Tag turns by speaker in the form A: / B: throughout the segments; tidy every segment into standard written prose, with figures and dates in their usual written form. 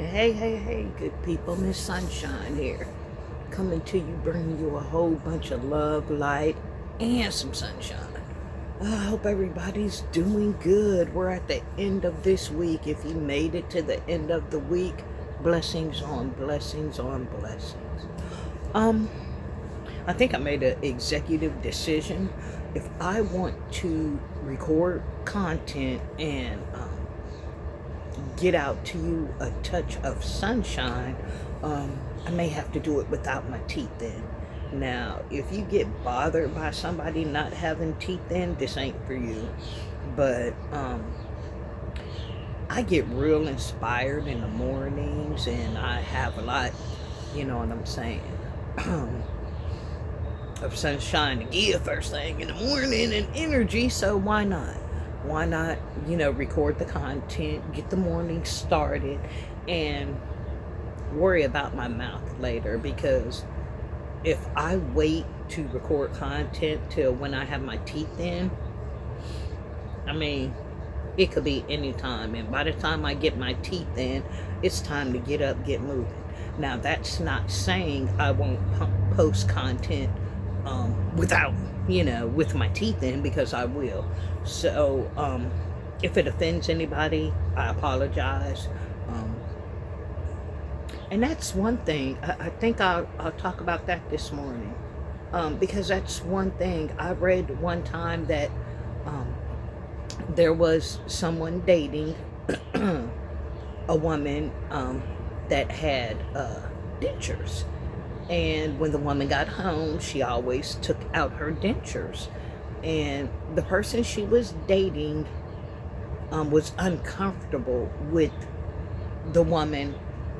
A: Hey, hey, hey, good people. Miss Sunshine here. Coming to you, bringing you a whole bunch of love, light, and some sunshine. I hope everybody's doing good. We're at the end of this week. If you made it to the end of the week, blessings on blessings on blessings. Um, I think I made an executive decision. If I want to record content and get out to you a touch of sunshine, I may have to do it without my teeth in. Now, if you get bothered by somebody not having teeth in, this ain't for you. But I get real inspired in the mornings, and I have a lot, you know what I'm saying, of sunshine to give first thing in the morning and energy. So why not? Why not, record the content, get the morning started, and worry about my mouth later? Because if I wait to record content till when I have my teeth in, I mean, it could be any time. And by the time I get my teeth in, it's time to get up, get moving. Now, that's not saying I won't post content without, with my teeth in, because I will. So, if it offends anybody, I apologize. And that's one thing. I think I'll talk about that this morning. Because that's one thing. I read one time that there was someone dating a woman that had dentures. And when the woman got home, she always took out her dentures. And the person she was dating was uncomfortable with the woman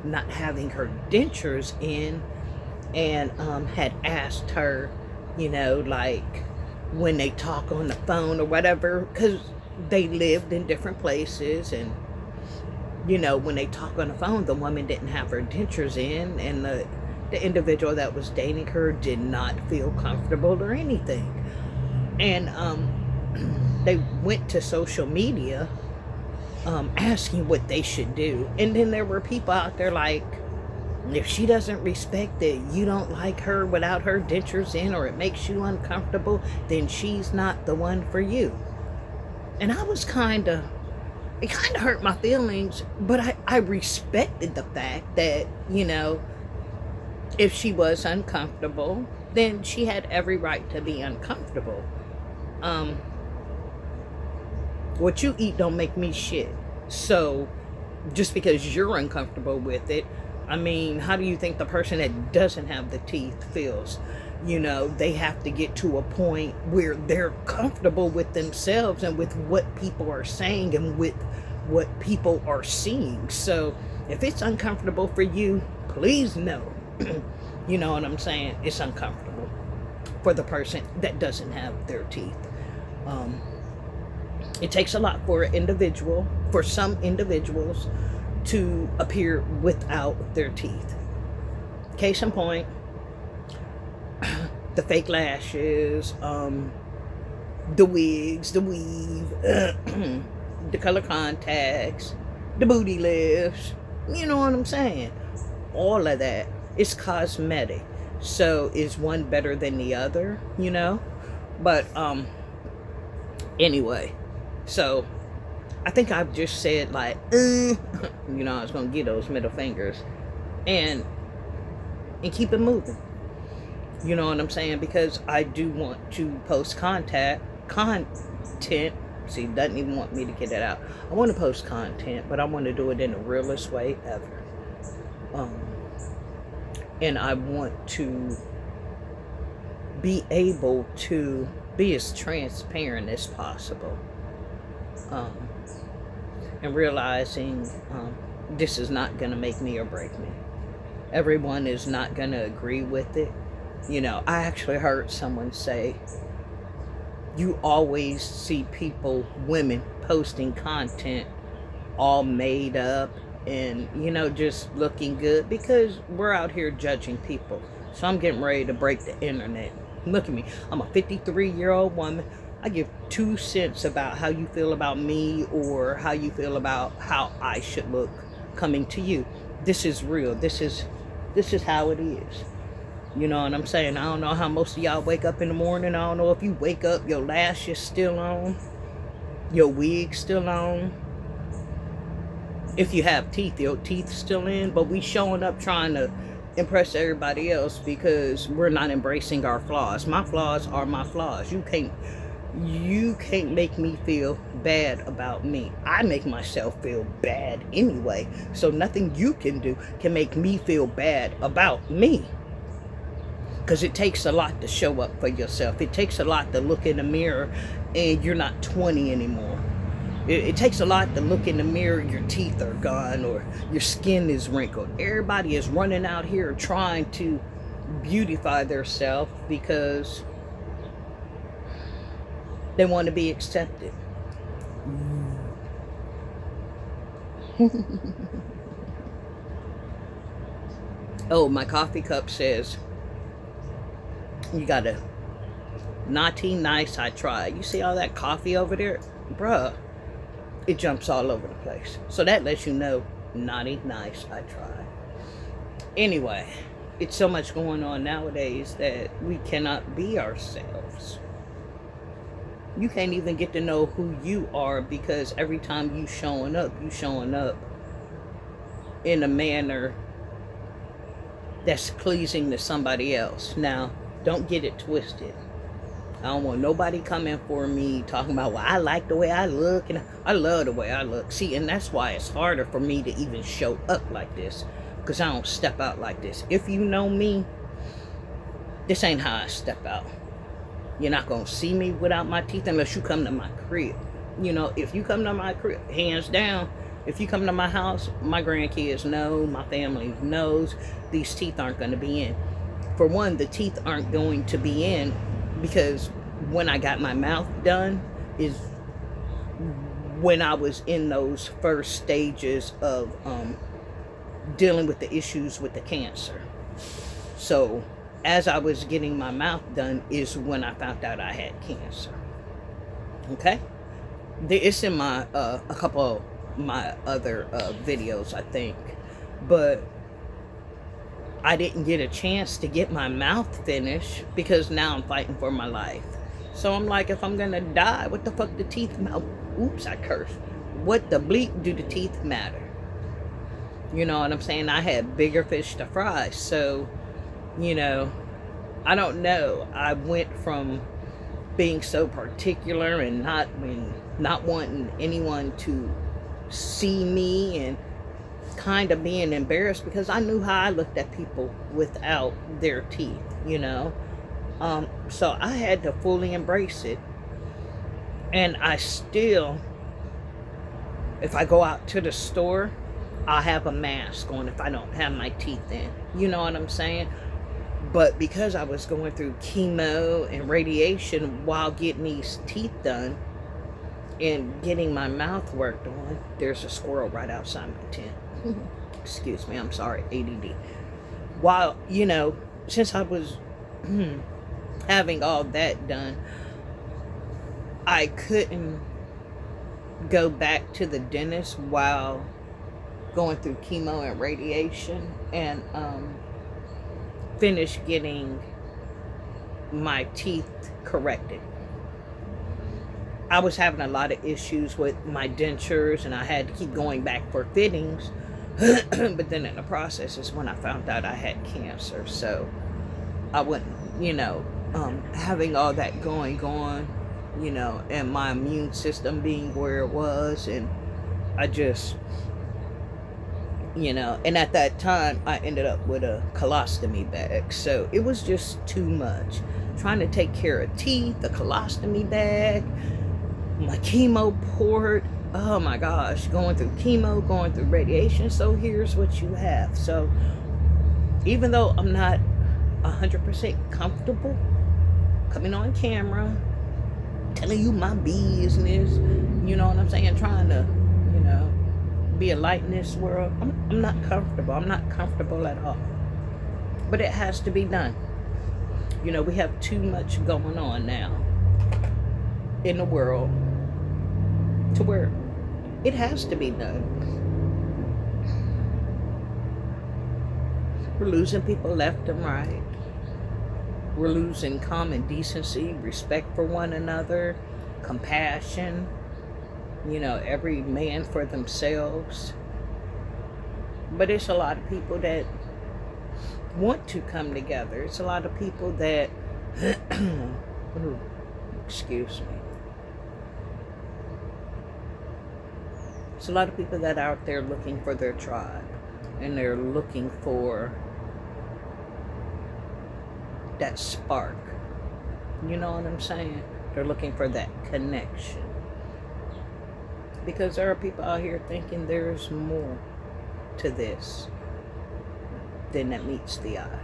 A: not having her dentures in, and had asked her, like when they talk on the phone or whatever, because they lived in different places, and when they talk on the phone, the woman didn't have her dentures in, and the individual that was dating her did not feel comfortable or anything. And they went to social media asking what they should do. And then there were people out there like, if she doesn't respect that you don't like her without her dentures in, or it makes you uncomfortable, then she's not the one for you. And I was it kind of hurt my feelings, but I respected the fact that, if she was uncomfortable, then she had every right to be uncomfortable. What you eat don't make me shit. So just because you're uncomfortable with it, I mean, how do you think the person that doesn't have the teeth feels? They have to get to a point where they're comfortable with themselves and with what people are saying and with what people are seeing. So if it's uncomfortable for you, please know. You know what I'm saying? It's uncomfortable for the person that doesn't have their teeth. It takes a lot for some individuals, to appear without their teeth. Case in point, the fake lashes, the wigs, the weave, the color contacts, the booty lifts. You know what I'm saying? All of that is cosmetic. So is one better than the other, But anyway, so I think I've just said like, I was gonna get those middle fingers, and keep it moving. You know what I'm saying? Because I do want to post content. See, doesn't even want me to get it out. I want to post content, but I want to do it in the realest way ever. And I want to be able to be as transparent as possible. And realizing this is not going to make me or break me. Everyone is not going to agree with it. I actually heard someone say, you always see women posting content all made up and, just looking good, because we're out here judging people. So I'm getting ready to break the internet. Look at me. I'm a 53-year-old woman. I give 2 cents about how you feel about me, or how you feel about how I should look coming to you. This is real. This is how it is. You know what I'm saying? I don't know how most of y'all wake up in the morning. I don't know if you wake up, your lashes still on, your wig still on. If you have teeth, your teeth still in. But we showing up trying to impress everybody else because we're not embracing our flaws. My flaws are my flaws. You can't make me feel bad about me. I make myself feel bad anyway. So nothing you can do can make me feel bad about me. Because it takes a lot to show up for yourself. It takes a lot to look in the mirror and you're not 20 anymore. It takes a lot to look in the mirror, your teeth are gone or your skin is wrinkled. Everybody is running out here trying to beautify themselves because they want to be accepted. Oh, my coffee cup says, you got a naughty nice I try. You see all that coffee over there? Bruh, it jumps all over the place. So that lets you know, naughty nice I try. Anyway, it's so much going on nowadays that we cannot be ourselves. You can't even get to know who you are because every time you showing up in a manner that's pleasing to somebody else. Now, don't get it twisted. I don't want nobody coming for me talking about, well, I like the way I look and I love the way I look. See, and that's why it's harder for me to even show up like this because I don't step out like this. If you know me, this ain't how I step out. You're not going to see me without my teeth unless you come to my crib. You know, if you come to my crib, hands down, if you come to my house, my grandkids know, my family knows, these teeth aren't going to be in. For one, the teeth aren't going to be in because when I got my mouth done is when I was in those first stages of dealing with the issues with the cancer. So as I was getting my mouth done is when I found out I had cancer. Okay? It's in my a couple of my other videos, I think. But I didn't get a chance to get my mouth finished because now I'm fighting for my life. So I'm like, if I'm gonna die, what the fuck the teeth matter? Oops, I cursed. What the bleep do the teeth matter? You know what I'm saying? I had bigger fish to fry. So, you know, I don't know. I went from being so particular and not wanting anyone to see me and kind of being embarrassed because I knew how I looked at people without their teeth, you know. So I had to fully embrace it. And I still, if I go out to the store, I'll have a mask on if I don't have my teeth in. You know what I'm saying? But because I was going through chemo and radiation while getting these teeth done and getting my mouth worked on, there's a squirrel right outside my tent. Excuse me, I'm sorry, ADD. While, you know, since I was having all that done, I couldn't go back to the dentist while going through chemo and radiation and finish getting my teeth corrected. I was having a lot of issues with my dentures and I had to keep going back for fittings. But then in the process is when I found out I had cancer. So I wouldn't, you know, having all that going on, you know, and my immune system being where it was, and I just, you know, and at that time I ended up with a colostomy bag. So it was just too much. Trying to take care of teeth, the colostomy bag, my chemo port, oh my gosh, going through chemo, going through radiation. So here's what you have. So even though I'm not 100% comfortable coming on camera, telling you my business, you know what I'm saying, trying to, you know, be a light in this world, I'm not comfortable. I'm not comfortable at all. But it has to be done. You know, we have too much going on now in the world to where it has to be done. We're losing people left and right. We're losing common decency, respect for one another, compassion. Every man for themselves. But it's a lot of people that want to come together. It's a lot of people that, excuse me. It's a lot of people that are out there looking for their tribe. And they're looking for that spark. You know what I'm saying? They're looking for that connection. Because there are people out here thinking there's more to this than that meets the eye.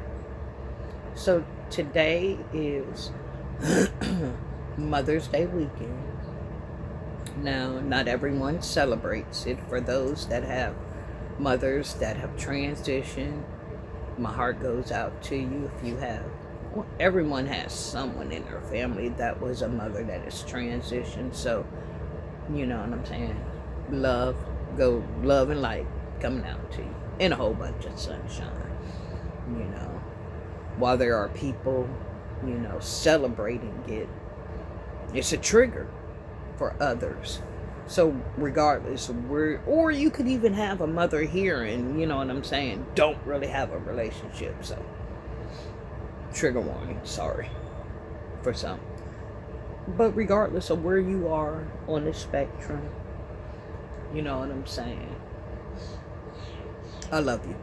A: So today is Mother's Day weekend. Now, not everyone celebrates it. For those that have mothers that have transitioned, my heart goes out to you. If you have, everyone has someone in their family that was a mother that has transitioned. So, you know what I'm saying? Love and light coming out to you. And a whole bunch of sunshine. While there are people, celebrating it, it's a trigger for others. So regardless, or you could even have a mother here and, don't really have a relationship. So, trigger warning, sorry for some. But regardless of where you are on the spectrum, you know what I'm saying? I love you.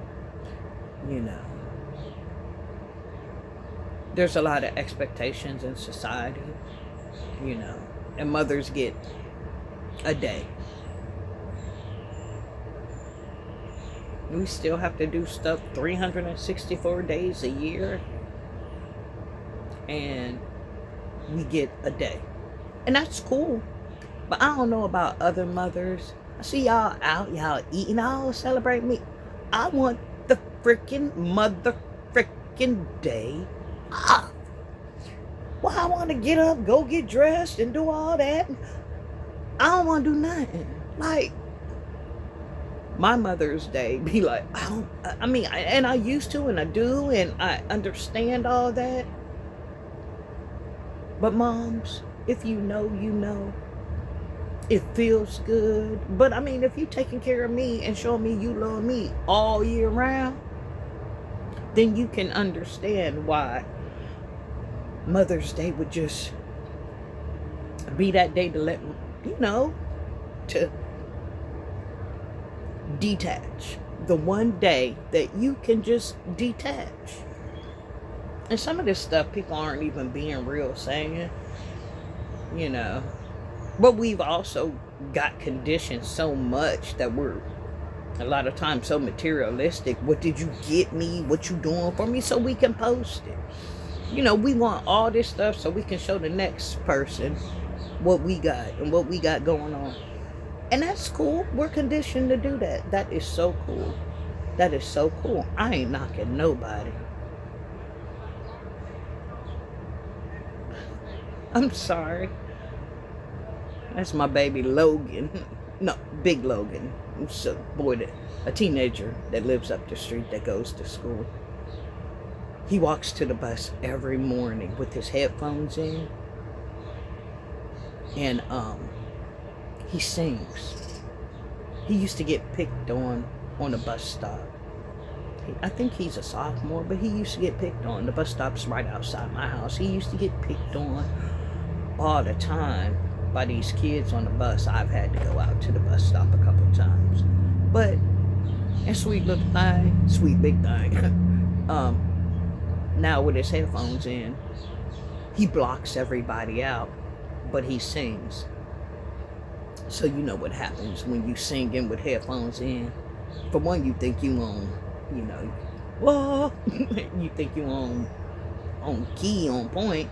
A: There's a lot of expectations in society, and mothers get a day. We still have to do stuff 364 days a year, and we get a day. And that's cool. But I don't know about other mothers. I see y'all out, y'all eating, y'all celebrate me. I want the freaking mother freaking day off. Well, I want to get up, go get dressed, and do all that. I don't want to do nothing. Like, my Mother's Day be like, and I used to, and I do, and I understand all that. But moms, if you know, you know. It feels good. But if you're taking care of me and showing me you love me all year round, then you can understand why Mother's Day would just be that day to let, to detach. The one day that you can just detach. And some of this stuff people aren't even being real saying, But we've also got conditioned so much that we're a lot of times so materialistic. What did you get me? What you doing for me? So we can post it. We want all this stuff so we can show the next person what we got and what we got going on. And that's cool. We're conditioned to do that. That is so cool. That is so cool. I ain't knocking nobody. I'm sorry. That's my baby Logan. No, Big Logan. It's a teenager that lives up the street that goes to school. He walks to the bus every morning with his headphones in. And he sings. He used to get picked on a bus stop. I think he's a sophomore, but he used to get picked on. The bus stop's right outside my house. He used to get picked on all the time by these kids on the bus. I've had to go out to the bus stop a couple times. But, and sweet little thing, sweet big thing. Now with his headphones in, he blocks everybody out, but he sings. So you know what happens when you singing with headphones in. For one, you think you on, whoa, you think you on key, on point.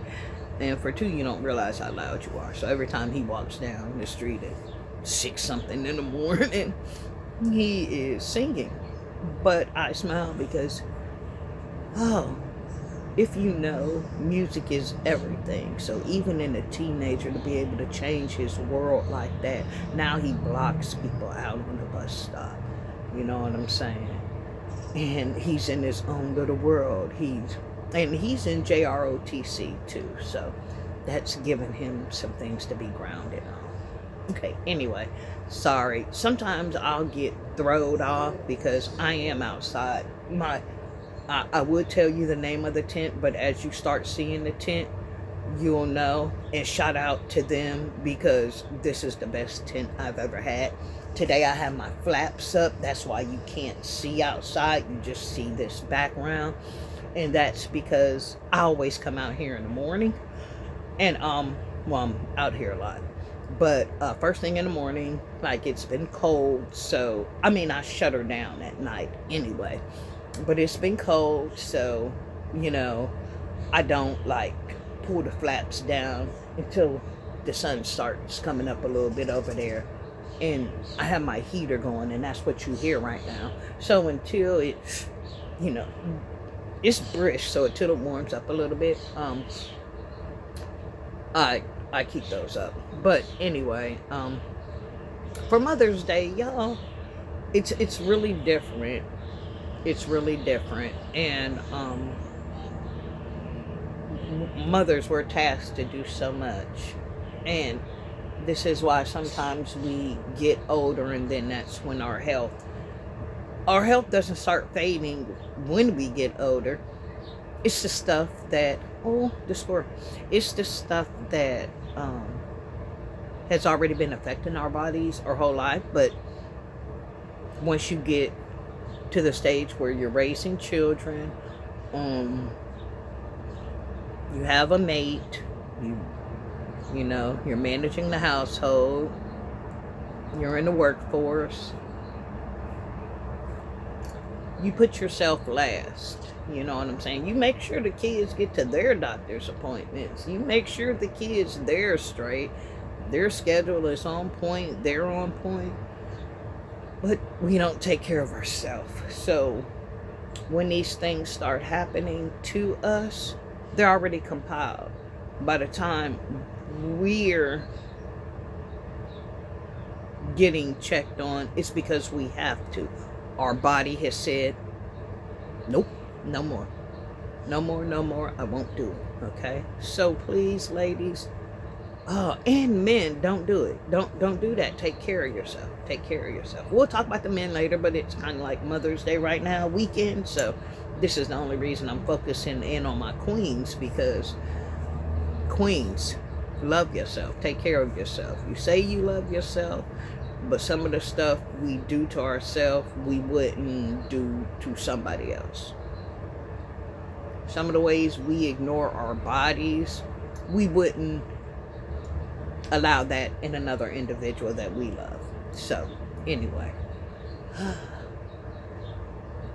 A: And for two, you don't realize how loud you are. So every time he walks down the street at 6 something in the morning, he is singing. But I smile because, if you know, music is everything. So even in a teenager to be able to change his world like that, now he blocks people out on the bus stop. You know what I'm saying? and he's in his own little world. He's in JROTC too, so that's given him some things to be grounded on. Okay, anyway, sorry. Sometimes I'll get thrown off because I am outside. I would tell you the name of the tent, but as you start seeing the tent, you'll know. And shout out to them because this is the best tent I've ever had. Today I have my flaps up. That's why you can't see outside. You just see this background. And that's because I always come out here in the morning. And well, I'm out here a lot. But first thing in the morning, like, it's been cold, so I mean, I shut her down at night anyway. But it's been cold, so I don't like pull the flaps down until the sun starts coming up a little bit over there. And I have my heater going, and that's what you hear right now. So until it's, it's brisk, so until it warms up a little bit, I keep those up. But anyway, for Mother's Day, y'all, it's really different. It's really different, and mothers were tasked to do so much, and this is why sometimes we get older, and then that's when our health doesn't start fading when we get older. It's the stuff that it's the stuff that has already been affecting our bodies our whole life. But once you get to the stage where you're raising children, you have a mate, you're managing the household, you're in the workforce, you put yourself last. You know what I'm saying? You make sure the kids get to their doctor's appointments. You make sure the kids, they're straight. Their schedule is on point. They're on point. But we don't take care of ourselves. So when these things start happening to us, they're already compiled. By the time we're getting checked on, it's because we have to. Our body has said, nope, no more. No more, no more. I won't do it. Okay? So please, ladies, and men, don't do it. Don't do that. Take care of yourself. Take care of yourself. We'll talk about the men later, but it's kind of like Mother's Day right now, weekend. So this is the only reason I'm focusing in on my queens, because queens, love yourself. Take care of yourself. You say you love yourself, but some of the stuff we do to ourselves, we wouldn't do to somebody else. Some of the ways we ignore our bodies, we wouldn't allow that in another individual that we love. So, anyway,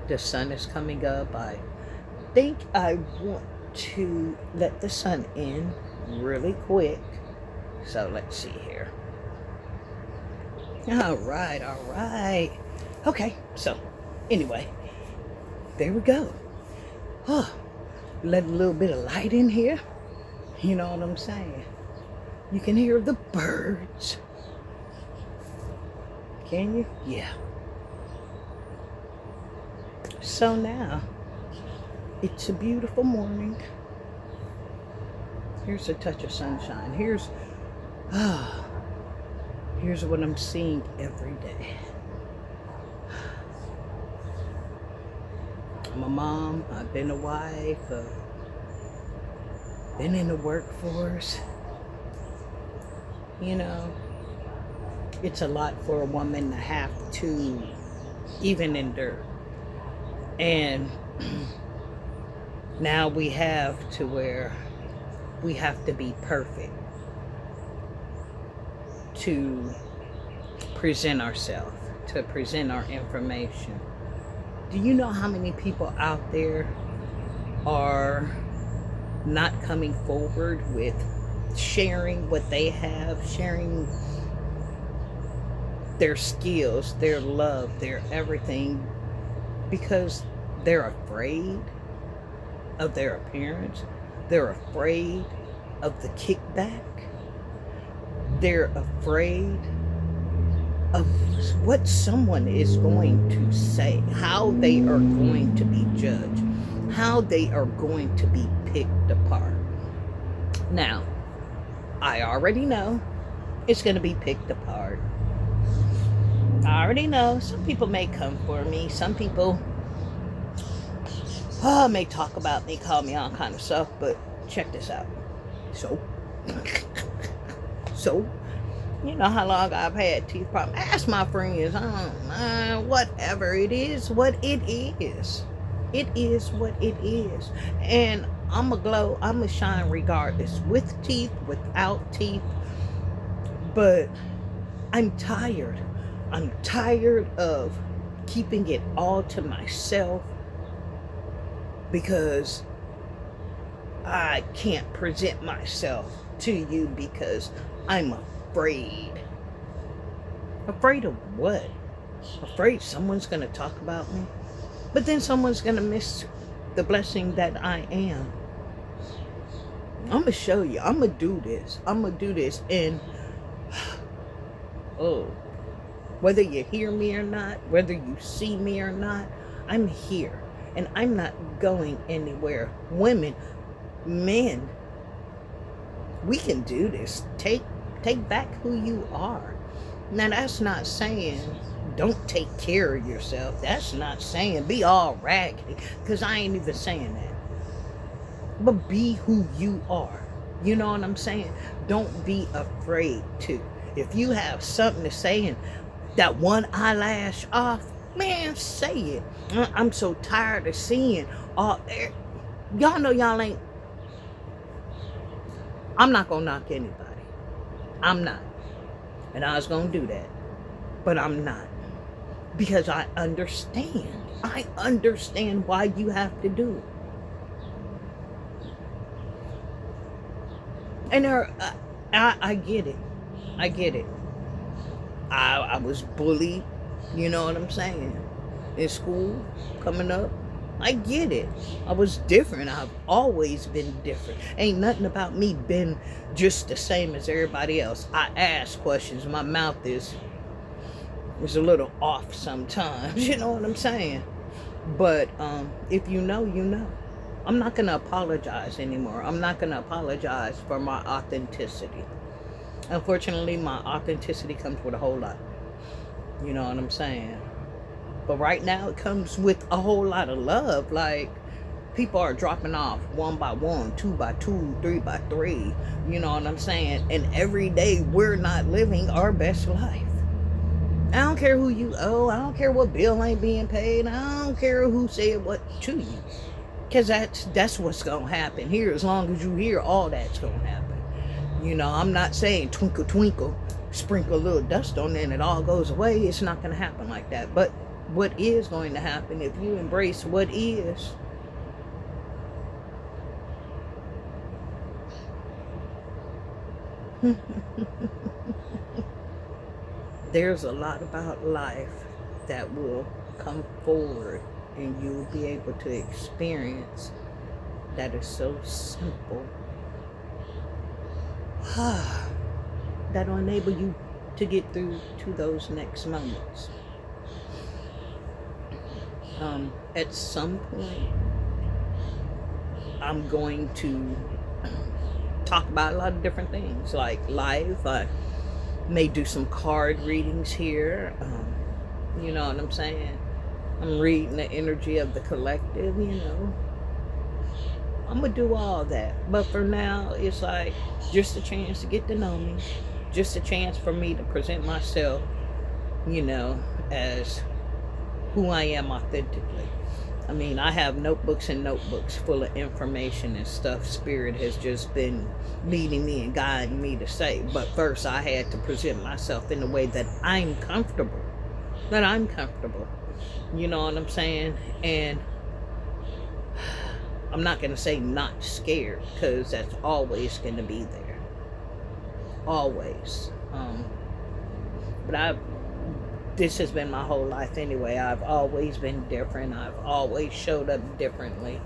A: the sun is coming up. I think I want to let the sun in really quick. So, let's see here. All right. Okay, so, anyway, there we go. Let a little bit of light in here. You know what I'm saying? You can hear the birds. Can you? Yeah. So now, it's a beautiful morning. Here's a touch of sunshine. Here's what I'm seeing every day. I'm a mom, I've been a wife, been in the workforce. It's a lot for a woman to have to even endure. And now we have to where we have to be perfect to present ourselves, to present our information. Do you know how many people out there are not coming forward with sharing what they have, sharing their skills, their love, their everything, because they're afraid of their appearance? They're afraid of the kickback. They're afraid of what someone is going to say, how they are going to be judged, how they are going to be picked apart. Now, I already know it's going to be picked apart. I already know some people may come for me. Some people may talk about me, call me all kind of stuff, but check this out. So, so, you know how long I've had teeth problems. Ask my friends. Whatever it is, what it is. It is what it is. And I'm going to glow. I'm going to shine regardless. With teeth, without teeth. But I'm tired. I'm tired of keeping it all to myself because I can't present myself to you because I'm afraid. Afraid of what? Afraid someone's going to talk about me? But then someone's going to miss the blessing that I am. I'm going to show you. I'm going to do this. I'm going to do this. And, whether you hear me or not, whether you see me or not, I'm here. And I'm not going anywhere. Women, men, we can do this. Take back who you are. Now, that's not saying don't take care of yourself. That's not saying be all raggedy, because I ain't even saying that. But be who you are. You know what I'm saying? Don't be afraid to. If you have something to say and that one eyelash off, man, say it. I'm so tired of seeing all. Y'all know y'all ain't. I'm not gonna knock anybody. I'm not. And I was gonna do that. But I'm not. Because I understand. I understand why you have to do it. And I get it. I get it. I was bullied, you know what I'm saying, in school, coming up. I get it. I was different. I've always been different. Ain't nothing about me been just the same as everybody else. I ask questions. My mouth is a little off sometimes, you know what I'm saying? But if you know, you know. I'm not going to apologize anymore. I'm not going to apologize for my authenticity. Unfortunately, my authenticity comes with a whole lot. You know what I'm saying? But right now, it comes with a whole lot of love. Like, people are dropping off 1 by 1, 2 by 2, 3 by 3. You know what I'm saying? And every day, we're not living our best life. I don't care who you owe. I don't care what bill ain't being paid. I don't care who said what to you. Because that's what's going to happen here. As long as you hear, all that's going to happen. You know, I'm not saying twinkle, twinkle, sprinkle a little dust on it and it all goes away. It's not going to happen like that. But what is going to happen if you embrace what is? There's a lot about life that will come forward and you'll be able to experience that is so simple. That'll enable you to get through to those next moments. At some point, I'm going to talk about a lot of different things, like life. I may do some card readings here. You know what I'm saying? I'm reading the energy of the collective, you know. I'm going to do all that. But for now, it's like just a chance to get to know me. Just a chance for me to present myself, you know, as who I am authentically. I mean, I have notebooks and notebooks full of information and stuff Spirit has just been leading me and guiding me to say. But first, I had to present myself in a way that I'm comfortable. That I'm comfortable. You know what I'm saying? And I'm not going to say not scared, because that's always going to be there. Always. But this has been my whole life anyway. I've always been different. I've always showed up differently.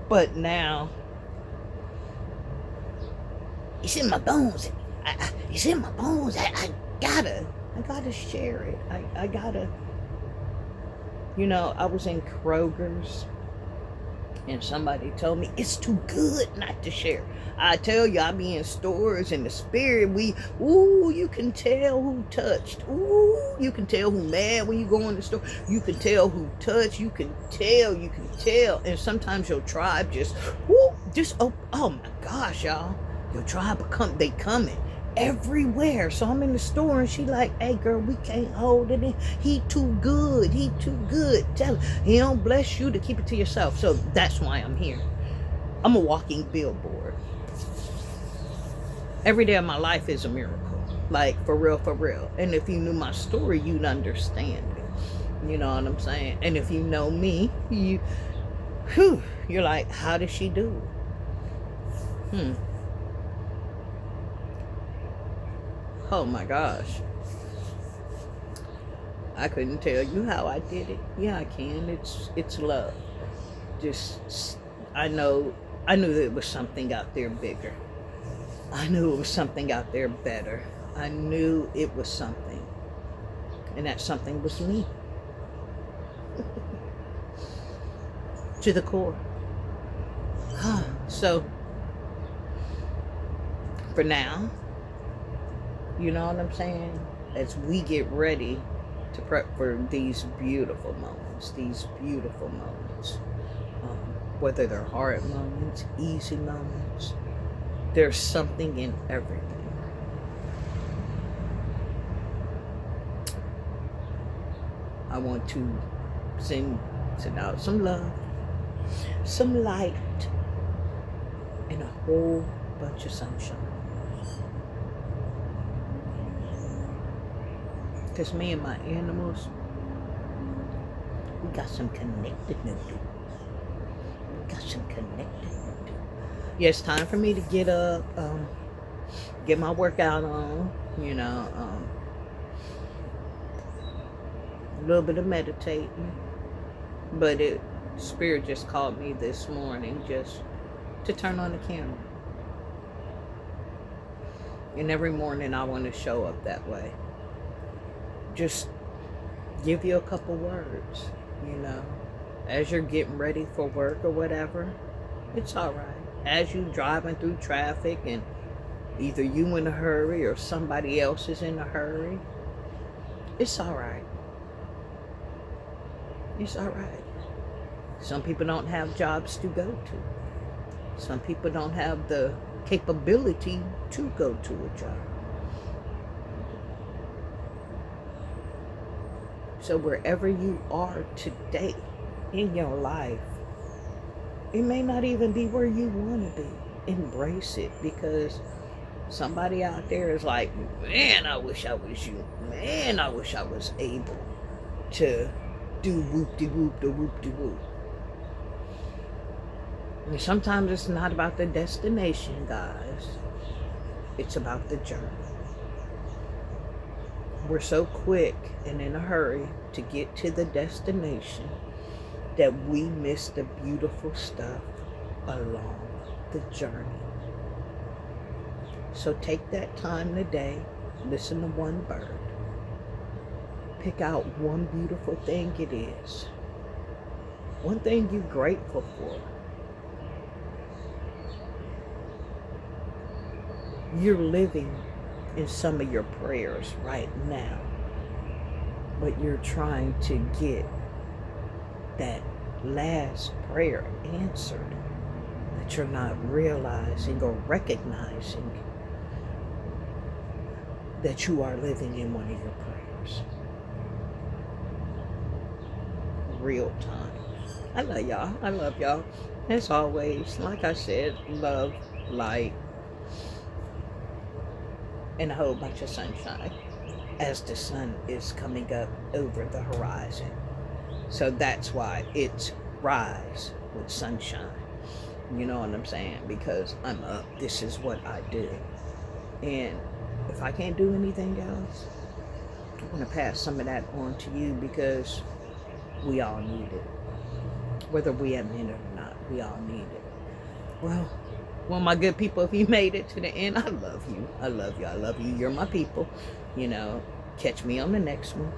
A: But now, it's in my bones. It's in my bones. I gotta I gotta share it. I gotta, I was in Kroger's and somebody told me it's too good not to share. I tell you, I be in stores in the spirit. You can tell who touched. Ooh, you can tell who mad when you go in the store. You can tell who touched. You can tell. And sometimes your tribe oh my gosh, y'all. Your tribe they coming everywhere. So I'm in the store and she like, hey girl, we can't hold it in. He too good. Tell him he don't bless you to keep it to yourself. So that's why I'm here. I'm a walking billboard. Every day of my life is a miracle. Like for real. And if you knew my story, you'd understand it. You know what I'm saying? And if you know me, you're like, how does she do it? Oh my gosh. I couldn't tell you how I did it. Yeah, I can. It's love. I knew there was something out there bigger. I knew it was something out there better. I knew it was something. And that something was me. To the core. So, for now, you know what I'm saying? As we get ready to prep for these beautiful moments, whether they're hard moments, easy moments, there's something in everything. I want to send out some love, some light, and a whole bunch of sunshine. Because me and my animals, we got some connecting to do. Yeah, it's time for me to get up, get my workout on, a little bit of meditating. But Spirit just called me this morning just to turn on the camera. And every morning I want to show up that way. Just give you a couple words, as you're getting ready for work or whatever. It's all right. As you driving through traffic and either you in a hurry or somebody else is in a hurry, it's all right. It's all right. Some people don't have jobs to go to. Some people don't have the capability to go to a job. So wherever you are today in your life, it may not even be where you want to be. Embrace it, because somebody out there is like, man, I wish I was you. Man, I wish I was able to do whoop-de-whoop, the whoop-de-whoop. And sometimes it's not about the destination, guys. It's about the journey. We're so quick and in a hurry to get to the destination that we miss the beautiful stuff along the journey. So take that time today, listen to one bird, pick out one beautiful thing it is, one thing you're grateful for. You're living in some of your prayers right now, but you're trying to get that last prayer answered that you're not realizing or recognizing that you are living in one of your prayers. Real time. I love y'all. I love y'all. As always, like I said, love, light, and a whole bunch of sunshine as the sun is coming up over the horizon. So that's why it's Rise with Sunshine. You know what I'm saying? Because I'm up. This is what I do. And if I can't do anything else, I want to pass some of that on to you, because we all need it. Whether we admit it or not, we all need it. Well, my good people, if you made it to the end, I love you. I love you. I love you. You're my people. Catch me on the next one.